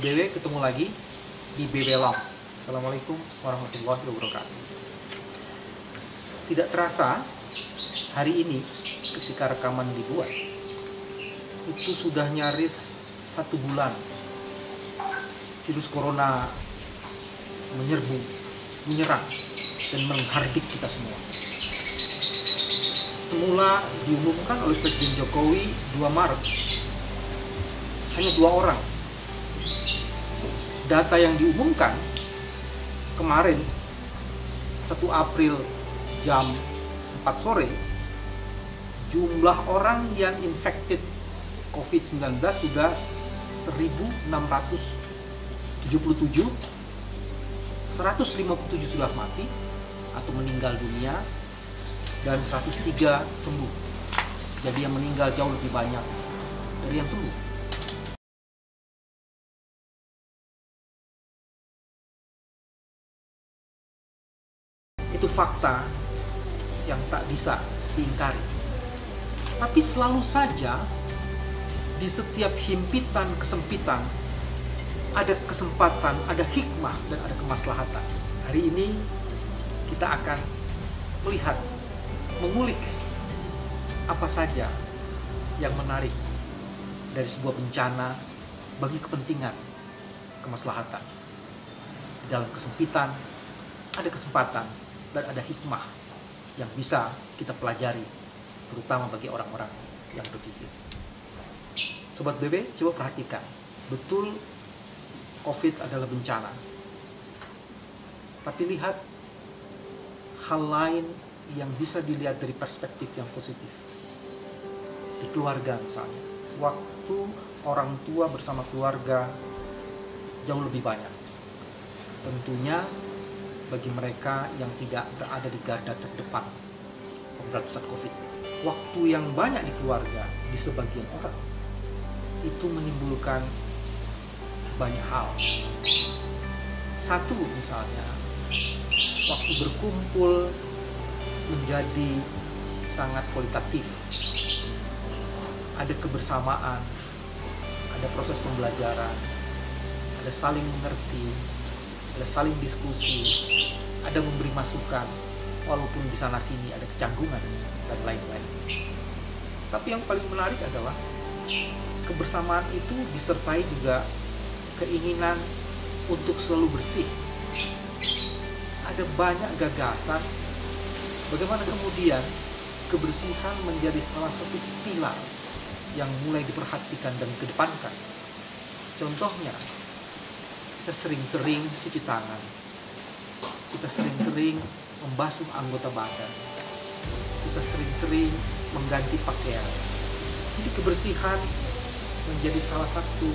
BW ketemu lagi di BW Lounge. Assalamualaikum warahmatullahi wabarakatuh. Tidak terasa hari ini ketika rekaman dibuat itu sudah nyaris 1 bulan virus corona menyerang dan menghardik kita semua. Semula diumumkan oleh Presiden Jokowi 2 Maret hanya 2 orang. Data yang diumumkan kemarin 1 April jam 4 sore, jumlah orang yang infected COVID-19 sudah 1.677, 157 sudah mati atau meninggal dunia, dan 103 sembuh. Jadi yang meninggal jauh lebih banyak dari yang sembuh. Itu fakta yang tak bisa diingkari. Tapi selalu saja di setiap himpitan kesempitan ada kesempatan, ada hikmah, dan ada kemaslahatan. Hari ini kita akan melihat, mengulik apa saja yang menarik dari sebuah bencana bagi kepentingan kemaslahatan. Di dalam kesempitan ada kesempatan dan ada hikmah yang bisa kita pelajari, terutama bagi orang-orang yang berpikir. Sobat BB, coba perhatikan. Betul, COVID adalah bencana. Tapi lihat hal lain yang bisa dilihat dari perspektif yang positif. Di keluarga misalnya, waktu orang tua bersama keluarga jauh lebih banyak. Tentunya bagi mereka yang tidak berada di garda terdepan pemberantasan COVID. Waktu yang banyak di keluarga di sebagian orang itu menimbulkan banyak hal. Satu misalnya, waktu berkumpul menjadi sangat kualitatif. Ada kebersamaan, ada proses pembelajaran, ada saling mengerti, ada saling diskusi, ada memberi masukan, walaupun di sana sini ada kecanggungan dan lain-lain. Tapi yang paling menarik adalah kebersamaan itu disertai juga keinginan untuk selalu bersih. Ada banyak gagasan bagaimana kemudian kebersihan menjadi salah satu pilar yang mulai diperhatikan dan kedepankan. Contohnya, kita sering-sering cuci tangan, kita sering-sering membasuh anggota badan, kita sering-sering mengganti pakaian. Jadi kebersihan menjadi salah satu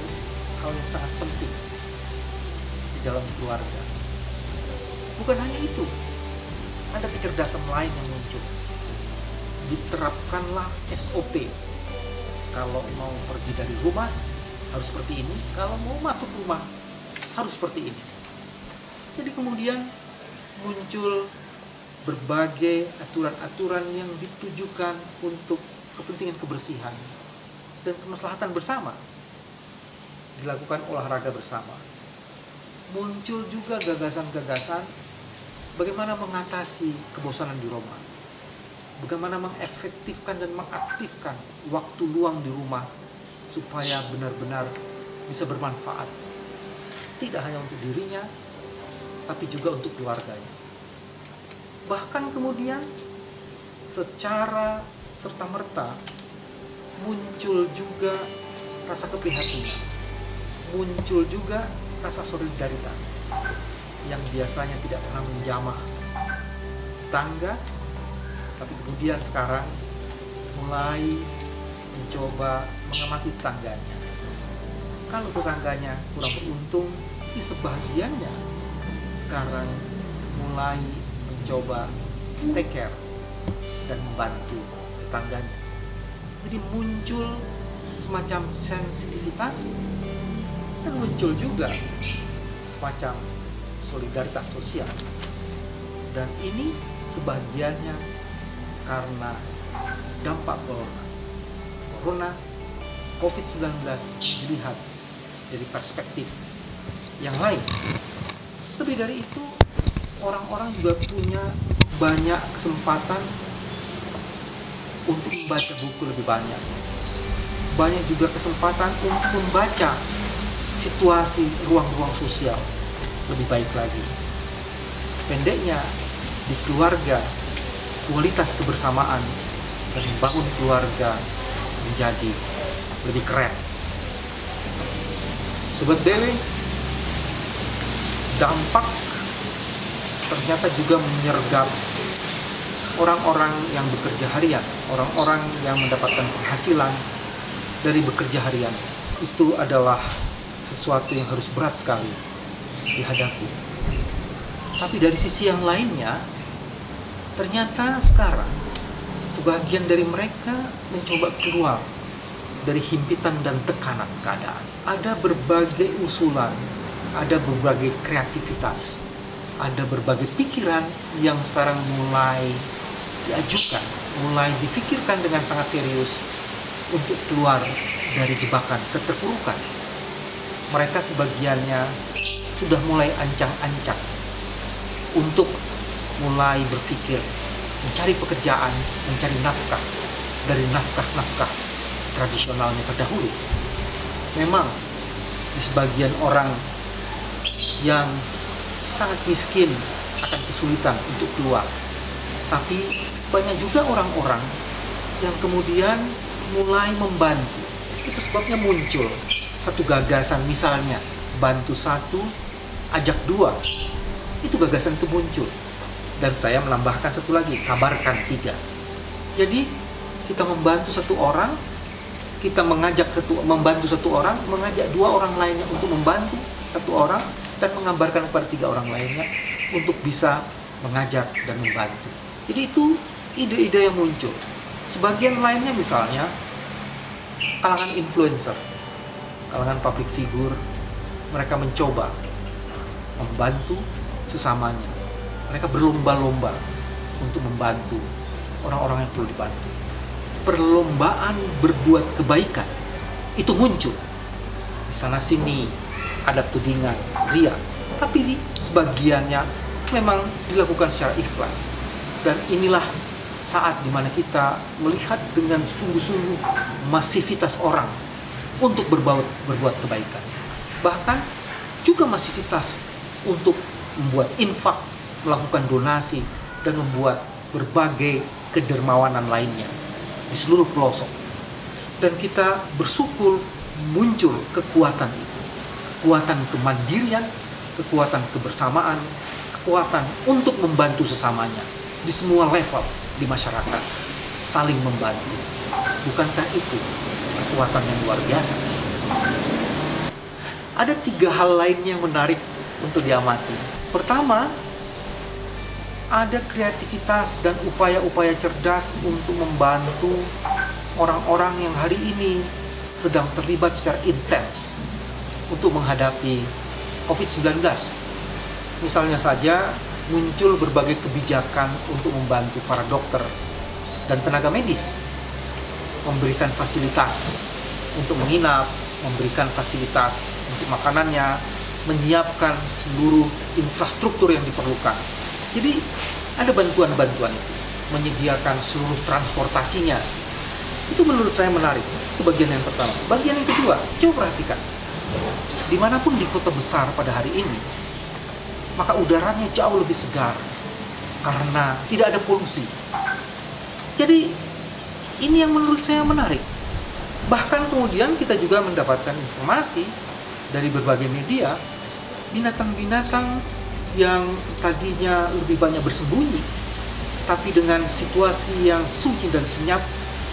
hal yang sangat penting di dalam keluarga. Bukan hanya itu, ada kecerdasan lain yang muncul. Diterapkanlah SOP. Kalau mau pergi dari rumah harus seperti ini, kalau mau masuk rumah harus seperti ini. Jadi kemudian muncul berbagai aturan-aturan yang ditujukan untuk kepentingan kebersihan dan kemaslahatan bersama. Dilakukan olahraga bersama. Muncul juga gagasan-gagasan bagaimana mengatasi kebosanan di rumah. Bagaimana mengefektifkan dan mengaktifkan waktu luang di rumah supaya benar-benar bisa bermanfaat. Tidak hanya untuk dirinya, tapi juga untuk keluarganya. Bahkan kemudian secara serta-merta muncul juga rasa keprihatinan, muncul juga rasa solidaritas yang biasanya tidak pernah menjamah tangga, tapi kemudian sekarang mulai mencoba mengamati tetangganya. Kalau tetangganya kurang beruntung, di sebagiannya sekarang mulai mencoba take care dan membantu tetangganya. Jadi muncul semacam sensitivitas dan muncul juga semacam solidaritas sosial. Dan ini sebagiannya karena dampak corona COVID-19 dilihat dari perspektif yang lain. Lebih dari itu, orang-orang juga punya banyak kesempatan untuk membaca buku lebih banyak. Banyak juga kesempatan untuk membaca situasi ruang-ruang sosial lebih baik lagi. Pendeknya, di keluarga, kualitas kebersamaan dan membangun keluarga menjadi lebih keren. Sobat BW, dampak ternyata juga menyergap orang-orang yang bekerja harian, orang-orang yang mendapatkan penghasilan dari bekerja harian. Itu adalah sesuatu yang harus berat sekali dihadapi. Tapi dari sisi yang lainnya, ternyata sekarang sebagian dari mereka mencoba keluar dari himpitan dan tekanan keadaan. Ada berbagai usulan, ada berbagai kreativitas, ada berbagai pikiran yang sekarang mulai diajukan, mulai difikirkan dengan sangat serius untuk keluar dari jebakan keterpurukan. Mereka sebagiannya sudah mulai ancang-ancang untuk mulai berpikir mencari pekerjaan, mencari nafkah dari nafkah-nafkah tradisionalnya terdahulu. Memang di sebagian orang yang sangat miskin akan kesulitan untuk keluar, tapi banyak juga orang-orang yang kemudian mulai membantu. Itu sebabnya muncul satu gagasan, misalnya bantu satu, ajak dua. Itu gagasan itu muncul. Dan saya menambahkan satu lagi, kabarkan tiga. Jadi kita membantu satu orang, kita membantu satu orang, mengajak dua orang lainnya untuk membantu satu orang, dan mengabarkan kepada tiga orang lainnya untuk bisa mengajak dan membantu. Jadi itu ide-ide yang muncul. Sebagian lainnya misalnya kalangan influencer, kalangan public figure, mereka mencoba membantu sesamanya. Mereka berlomba-lomba untuk membantu orang-orang yang perlu dibantu. Perlombaan berbuat kebaikan itu muncul. Di sana sini ada tudingan ria, tapi sebagiannya memang dilakukan secara ikhlas. Dan inilah saat dimana kita melihat dengan sungguh-sungguh masivitas orang untuk berbuat kebaikan. Bahkan juga masivitas untuk membuat infak, melakukan donasi, dan membuat berbagai kedermawanan lainnya di seluruh pelosok. Dan kita bersyukur muncul kekuatan itu. Kekuatan kemandirian, kekuatan kebersamaan, kekuatan untuk membantu sesamanya di semua level di masyarakat, saling membantu. Bukankah itu kekuatan yang luar biasa? Ada tiga hal lainnya yang menarik untuk diamati. Pertama, ada kreativitas dan upaya-upaya cerdas untuk membantu orang-orang yang hari ini sedang terlibat secara intens untuk menghadapi COVID-19. Misalnya saja, muncul berbagai kebijakan untuk membantu para dokter dan tenaga medis, memberikan fasilitas untuk menginap, memberikan fasilitas untuk makanannya, menyiapkan seluruh infrastruktur yang diperlukan. Jadi ada bantuan-bantuan itu, menyediakan seluruh transportasinya. Itu menurut saya menarik. Itu bagian yang pertama. Bagian yang kedua, coba perhatikan. Dimanapun di kota besar pada hari ini, maka udaranya jauh lebih segar karena tidak ada polusi. Jadi ini yang menurut saya menarik. Bahkan kemudian kita juga mendapatkan informasi dari berbagai media, binatang-binatang yang tadinya lebih banyak bersembunyi, tapi dengan situasi yang sunyi dan senyap,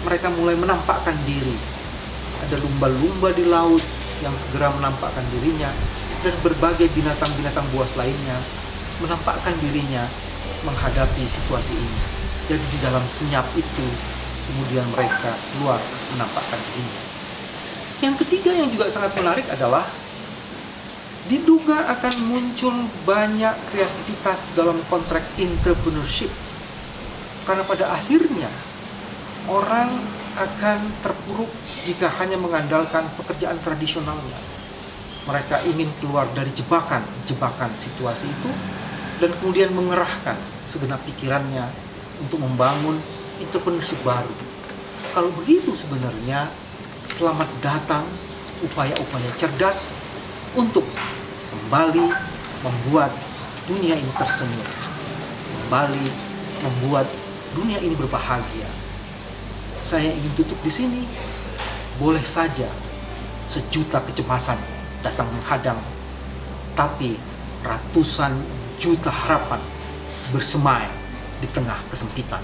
mereka mulai menampakkan diri. Ada lumba-lumba di laut yang segera menampakkan dirinya, dan berbagai binatang-binatang buas lainnya menampakkan dirinya menghadapi situasi ini. Jadi di dalam senyap itu, kemudian mereka keluar menampakkan dirinya. Yang ketiga yang juga sangat menarik adalah diduga akan muncul banyak kreativitas dalam kontrak entrepreneurship. Karena pada akhirnya orang akan terpuruk jika hanya mengandalkan pekerjaan tradisionalnya. Mereka ingin keluar dari jebakan situasi itu dan kemudian mengerahkan segenap pikirannya untuk membangun entrepreneurship baru. Kalau begitu sebenarnya selamat datang upaya-upaya cerdas untuk kembali membuat dunia ini tersenyum, kembali membuat dunia ini berbahagia. Saya ingin tutup di sini. Boleh saja sejuta kecemasan datang menghadang, tapi ratusan juta harapan bersemayam di tengah kesempitan.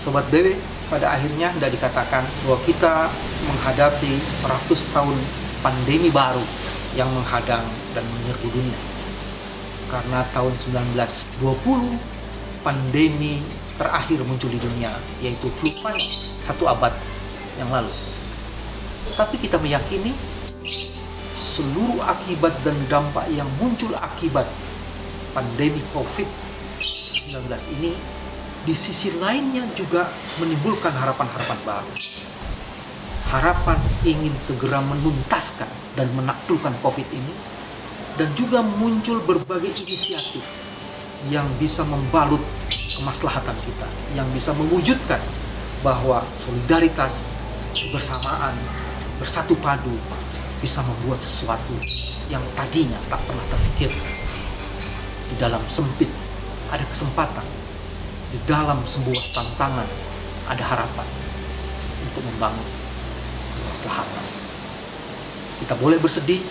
Sobat BW, pada akhirnya sudah dikatakan bahwa kita menghadapi 100 tahun pandemi baru yang menghadang dan menyerbu dunia. Karena tahun 1920 pandemi terakhir muncul di dunia, yaitu flu spanyol 1 abad yang lalu. Tapi kita meyakini seluruh akibat dan dampak yang muncul akibat pandemi COVID-19 ini di sisi lainnya juga menimbulkan harapan-harapan baru. Harapan ingin segera menuntaskan dan menaklukkan COVID ini, dan juga muncul berbagai inisiatif yang bisa membalut kemaslahatan kita, yang bisa mewujudkan bahwa solidaritas, kebersamaan, bersatu padu bisa membuat sesuatu yang tadinya tak pernah terfikirkan. Di dalam sempit ada kesempatan, di dalam sebuah tantangan ada harapan untuk membangun kemaslahatan. Kita boleh bersedih,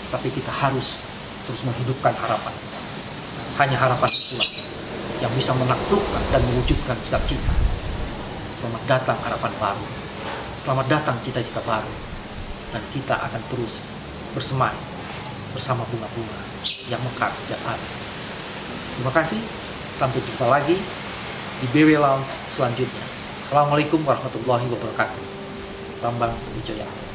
tapi kita harus terus menghidupkan harapan. Hanya harapan itulah yang bisa menaklukkan dan mewujudkan cita-cita. Selamat datang harapan baru. Selamat datang cita-cita baru. Dan kita akan terus bersemayam bersama bunga-bunga yang mekar setiap hari. Terima kasih. Sampai jumpa lagi di BW Lounge selanjutnya. Assalamualaikum warahmatullahi wabarakatuh. Bambang Wijoyanto.